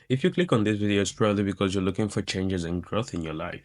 If you click on this video, it's probably because you're looking for changes and growth in your life.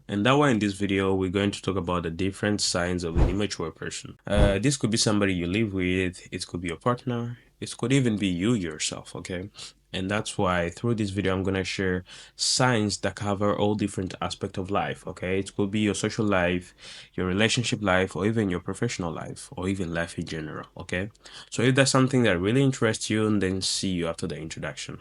And that why in this video, we're going to talk about the different signs of an immature person. This could be somebody you live with, it could be your partner, it could even be you yourself, okay? And that's why through this video, I'm going to share signs that cover all different aspects of life, okay? It could be your social life, your relationship life, or even your professional life, or even life in general, okay? So if that's something that really interests you, then see you after the introduction.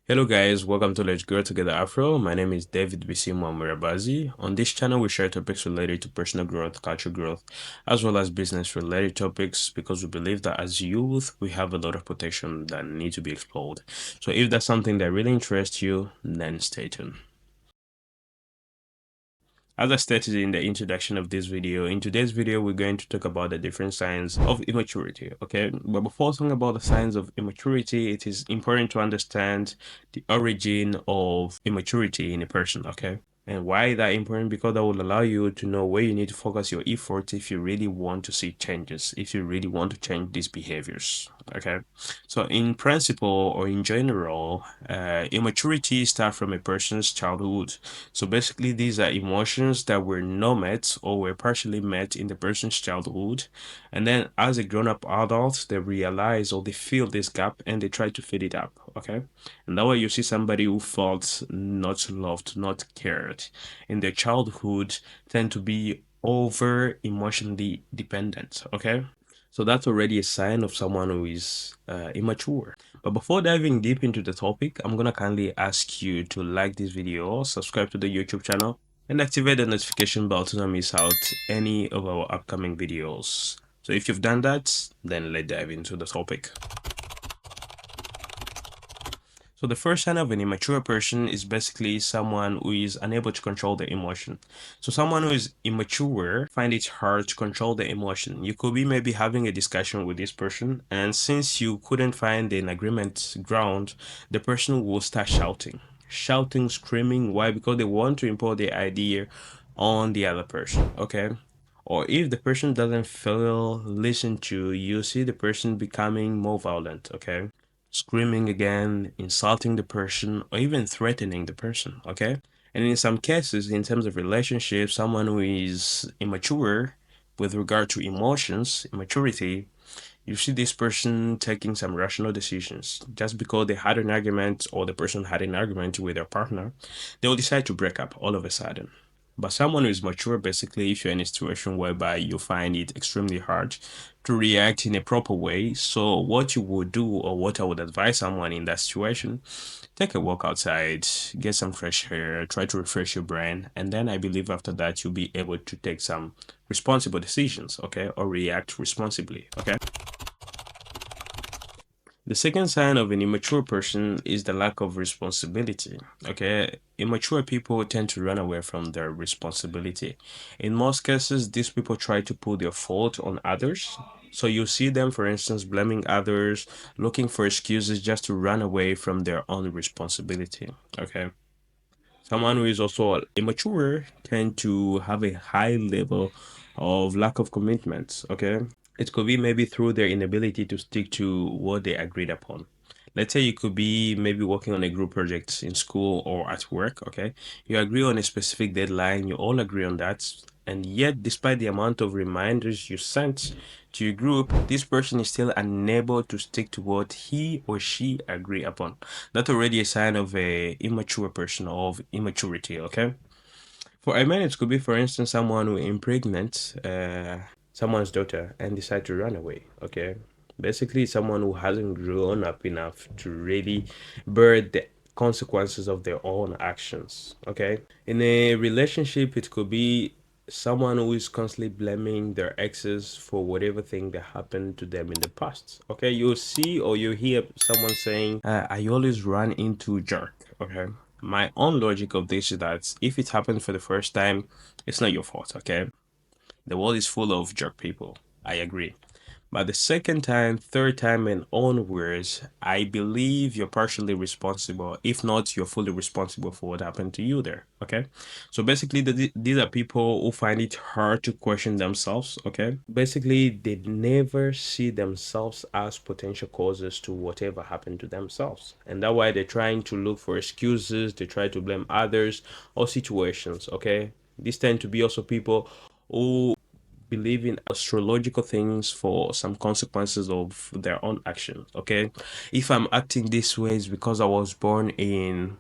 Hello guys, welcome to Let's Grow Together Afro. My name is David Bisimu Murabazi. On this channel, we share topics related to personal growth, culture growth, as well as business related topics because we believe that as youth, we have a lot of potential that need to be explored. So if that's something that really interests you, then stay tuned. As I stated in the introduction of this video, in today's video, we're going to talk about the different signs of immaturity, okay? But before talking about the signs of immaturity, it is important to understand the origin of immaturity in a person, okay? And why that important? Because that will allow you to know where you need to focus your effort if you really want to see changes, if you really want to change these behaviors, okay? So in principle or in general, immaturity starts from a person's childhood. So basically, these are emotions that were not met or were partially met in the person's childhood. And then as a grown-up adult, they realize or they feel this gap and they try to fill it up, okay? And that way you see somebody who felt not loved, not cared in their childhood tend to be over emotionally dependent, okay? So that's already a sign of someone who is immature. But before diving deep into the topic, I'm gonna kindly ask you to like this video, subscribe to the YouTube channel, and activate the notification bell to not miss out any of our upcoming videos. So if you've done that, then let's dive into the topic. So the first sign of an immature person is basically someone who is unable to control their emotion. So someone who is immature find it hard to control their emotion. You could be maybe having a discussion with this person, and since you couldn't find an agreement ground, the person will start shouting, screaming. Why? Because they want to impose their idea on the other person, okay? Or if the person doesn't feel listened to, you see the person becoming more violent, okay? Screaming again, insulting the person, or even threatening the person, okay? And in some cases, in terms of relationships, someone who is immature with regard to emotions, immaturity, you see this person taking some rational decisions. Just because they had an argument or the person had an argument with their partner, they will decide to break up all of a sudden. But someone who is mature, basically, if you're in a situation whereby you find it extremely hard to react in a proper way, so what you would do, or what I would advise someone in that situation, take a walk outside, get some fresh air, try to refresh your brain, and then I believe after that you'll be able to take some responsible decisions, okay, or react responsibly, okay. The second sign of an immature person is the lack of responsibility. Okay, immature people tend to run away from their responsibility. In most cases, these people try to put their fault on others. So you see them, for instance, blaming others, looking for excuses just to run away from their own responsibility. Okay. Someone who is also immature tend to have a high level of lack of commitment. Okay, it could be maybe through their inability to stick to what they agreed upon. Let's say you could be maybe working on a group project in school or at work, okay? You agree on a specific deadline, you all agree on that, and yet, despite the amount of reminders you sent to your group, this person is still unable to stick to what he or she agree upon. That's already a sign of a immature person, of immaturity, okay? For a man, it could be, for instance, someone who impregnates someone's daughter and decide to run away, okay? Basically, someone who hasn't grown up enough to really bear the consequences of their own actions, okay? In a relationship, it could be someone who is constantly blaming their exes for whatever thing that happened to them in the past, okay? You see or you hear someone saying, I always run into jerk, okay? My own logic of this is that if it happened for the first time, it's not your fault, okay? The world is full of jerk people. I agree. But the second time, third time, and onwards, I believe you're partially responsible. If not, you're fully responsible for what happened to you there. Okay. So basically, these are people who find it hard to question themselves. Okay. Basically, they never see themselves as potential causes to whatever happened to themselves. And that's why they're trying to look for excuses. They try to blame others or situations. Okay. These tend to be also people who believe in astrological things for some consequences of their own actions. Okay, if I'm acting this way, it's because I was born in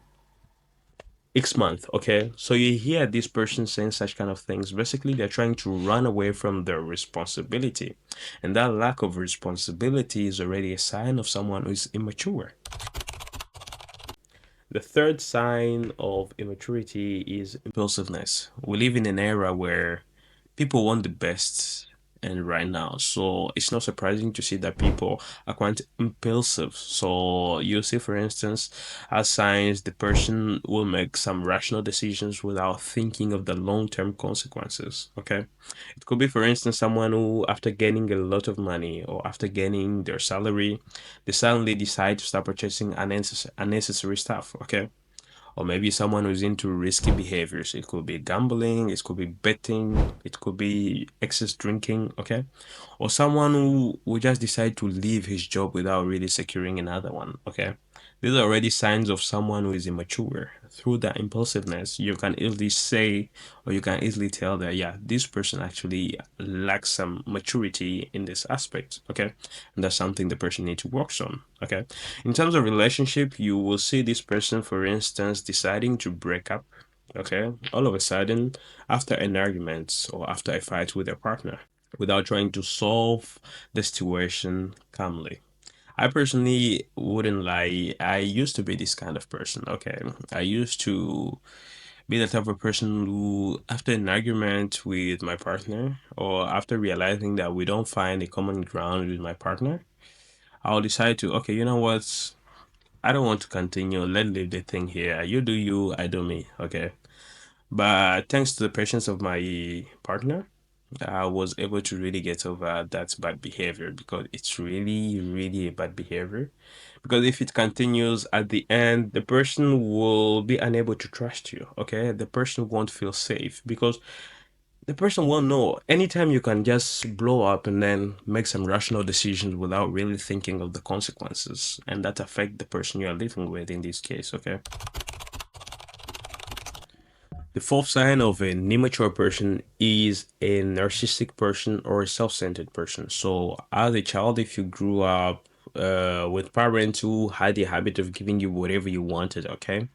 X month. Okay, so you hear this person saying such kind of things. Basically, they're trying to run away from their responsibility, and that lack of responsibility is already a sign of someone who is immature. The third sign of immaturity is impulsiveness. We live in an era where people want the best and right now. So it's not surprising to see that people are quite impulsive. So you see, for instance, as signs the person will make some rational decisions without thinking of the long-term consequences. Okay. It could be, for instance, someone who, after getting a lot of money or after getting their salary, they suddenly decide to start purchasing unnecessary stuff. Okay, or maybe someone who's into risky behaviors. It could be gambling, it could be betting, it could be excess drinking, okay? Or someone who will just decide to leave his job without really securing another one, okay? These are already signs of someone who is immature. Through that impulsiveness, you can easily say, or you can easily tell that, yeah, this person actually lacks some maturity in this aspect, okay? And that's something the person needs to work on, okay? In terms of relationship, you will see this person, for instance, deciding to break up, okay, all of a sudden after an argument or after a fight with their partner without trying to solve the situation calmly. I personally wouldn't lie. I used to be this kind of person. Okay. I used to be the type of person who, after an argument with my partner, or after realizing that we don't find a common ground with my partner, I'll decide to, okay, you know what? I don't want to continue. Let's leave the thing here. You do you, I do me. Okay. But thanks to the patience of my partner, I was able to really get over that bad behavior because it's really, really a bad behavior. Because if it continues at the end, the person will be unable to trust you. Okay. The person won't feel safe because the person won't know. Anytime you can just blow up and then make some rational decisions without really thinking of the consequences, and that affect the person you are living with in this case. Okay. The fourth sign of an immature person is a narcissistic person or a self-centered person. So, as a child, if you grew up with parents who had the habit of giving you whatever you wanted, okay,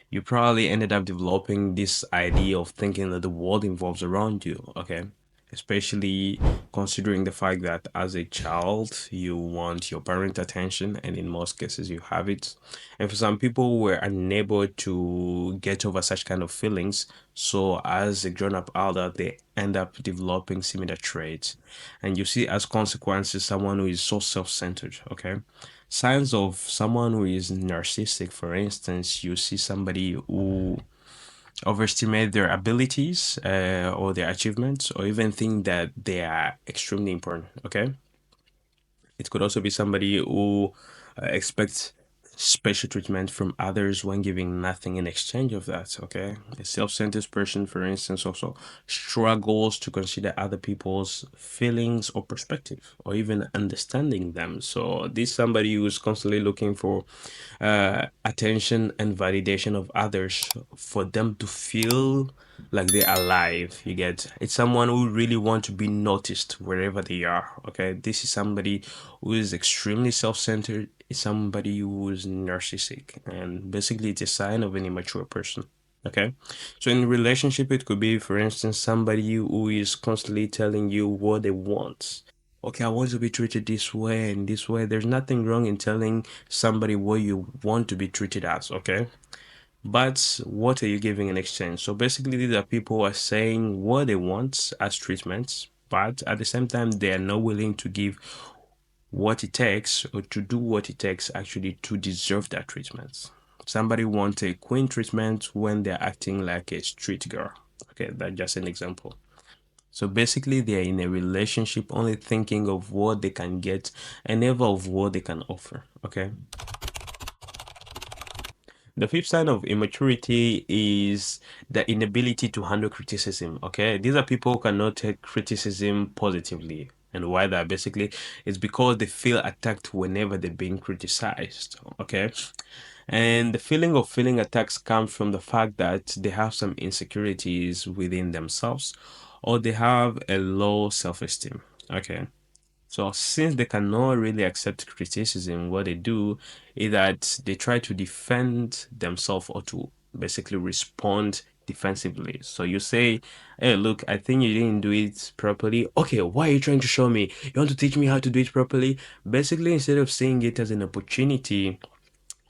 you probably ended up developing this idea of thinking that the world evolves around you, okay? Especially considering the fact that as a child, you want your parent attention, and in most cases, you have it. And for some people who were unable to get over such kind of feelings, so as a grown-up adult, they end up developing similar traits. And you see, as consequences, someone who is so self-centered, okay? Signs of someone who is narcissistic, for instance, you see somebody who overestimate their abilities or their achievements, or even think that they are extremely important. Okay, it could also be somebody who expects special treatment from others when giving nothing in exchange of that. Okay. A self centered person, for instance, also struggles to consider other people's feelings or perspective or even understanding them. So, this somebody who is constantly looking for attention and validation of others for them to feel like they're alive. You get, it's someone who really want to be noticed wherever they are. Okay, this is somebody who is extremely self-centered. It's somebody who is narcissistic, and basically it's a sign of an immature person. Okay, so in relationship, it could be, for instance, somebody who is constantly telling you what they want. Okay, I want to be treated this way and this way. There's nothing wrong in telling somebody what you want to be treated as, okay? But what are you giving in exchange? So basically, these are people who are saying what they want as treatments, but at the same time, they are not willing to give what it takes or to do what it takes actually to deserve that treatment. Somebody wants a queen treatment when they're acting like a street girl. Okay, that's just an example. So basically, they are in a relationship only thinking of what they can get and never of what they can offer. Okay. The fifth sign of immaturity is the inability to handle criticism. Okay. These are people who cannot take criticism positively. And why that basically is because they feel attacked whenever they're being criticized. Okay. And the feeling of feeling attacked comes from the fact that they have some insecurities within themselves or they have a low self-esteem. Okay. So since they cannot really accept criticism, what they do is that they try to defend themselves or to basically respond defensively. So you say, "Hey, look, I think you didn't do it properly." Okay, why are you trying to show me? You want to teach me how to do it properly? Basically, instead of seeing it as an opportunity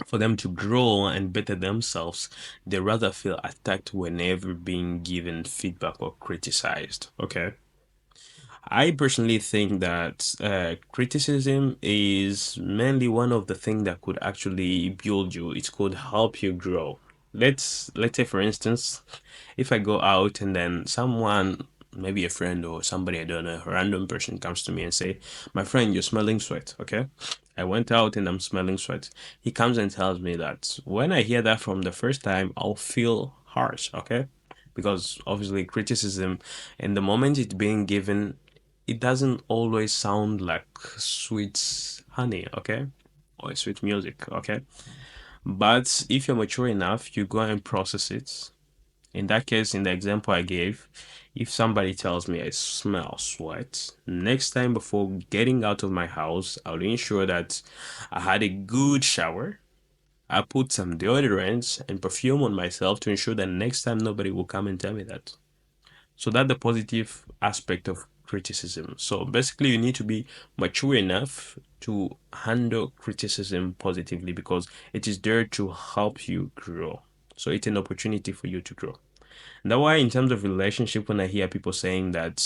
for them to grow and better themselves, they rather feel attacked whenever being given feedback or criticized. Okay. I personally think that criticism is mainly one of the things that could actually build you. It could help you grow. Let's say for instance, if I go out and then someone, maybe a friend or somebody I don't know, a random person comes to me and say, "My friend, you're smelling sweat." Okay, I went out and I'm smelling sweat. He comes and tells me that. When I hear that from the first time, I'll feel harsh. Okay, because obviously criticism, in the moment it's being given, it doesn't always sound like sweet honey, okay? Or sweet music, okay? But if you're mature enough, you go and process it. In that case, in the example I gave, if somebody tells me I smell sweat, next time before getting out of my house, I'll ensure that I had a good shower. I put some deodorant and perfume on myself to ensure that next time nobody will come and tell me that. So that's the positive aspect of criticism. So basically, you need to be mature enough to handle criticism positively because it is there to help you grow. So it's an opportunity for you to grow. That's why, in terms of relationship, when I hear people saying that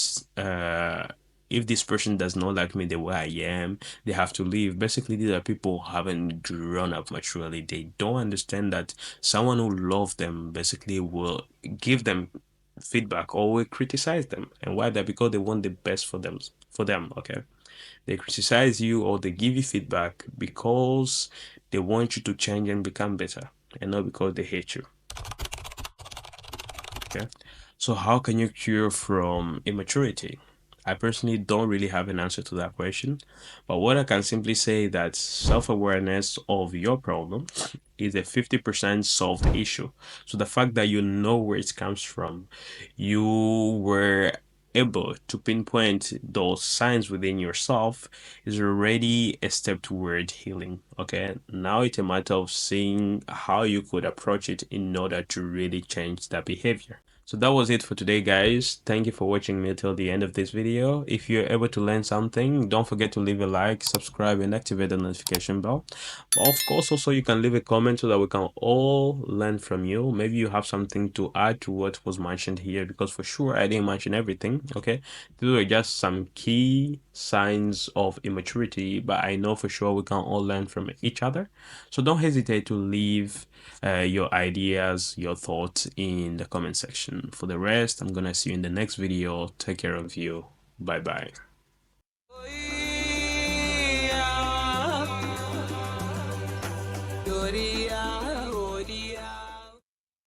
if this person does not like me the way I am, they have to leave. Basically, these are people who haven't grown up maturely. They don't understand that someone who loves them basically will give them feedback or will criticize them. And why that? Because they want the best for them. For them, okay. They criticize you or they give you feedback because they want you to change and become better, and not because they hate you. Okay. So how can you cure from immaturity? I personally don't really have an answer to that question, but what I can simply say that self-awareness of your problem is a 50% solved issue. So the fact that you know where it comes from, you were able to pinpoint those signs within yourself is already a step toward healing. Okay. Now it's a matter of seeing how you could approach it in order to really change that behavior. So that was it for today, guys. Thank you for watching me till the end of this video. If you're able to learn something, don't forget to leave a like, subscribe, and activate the notification bell. Of course, also you can leave a comment so that we can all learn from you. Maybe you have something to add to what was mentioned here, because for sure I didn't mention everything. Okay, these were just some key signs of immaturity, but I know for sure we can all learn from each other. So don't hesitate to leave your ideas, your thoughts in the comment section. For the rest, I'm gonna see you in the next video. Take care of you. Bye bye.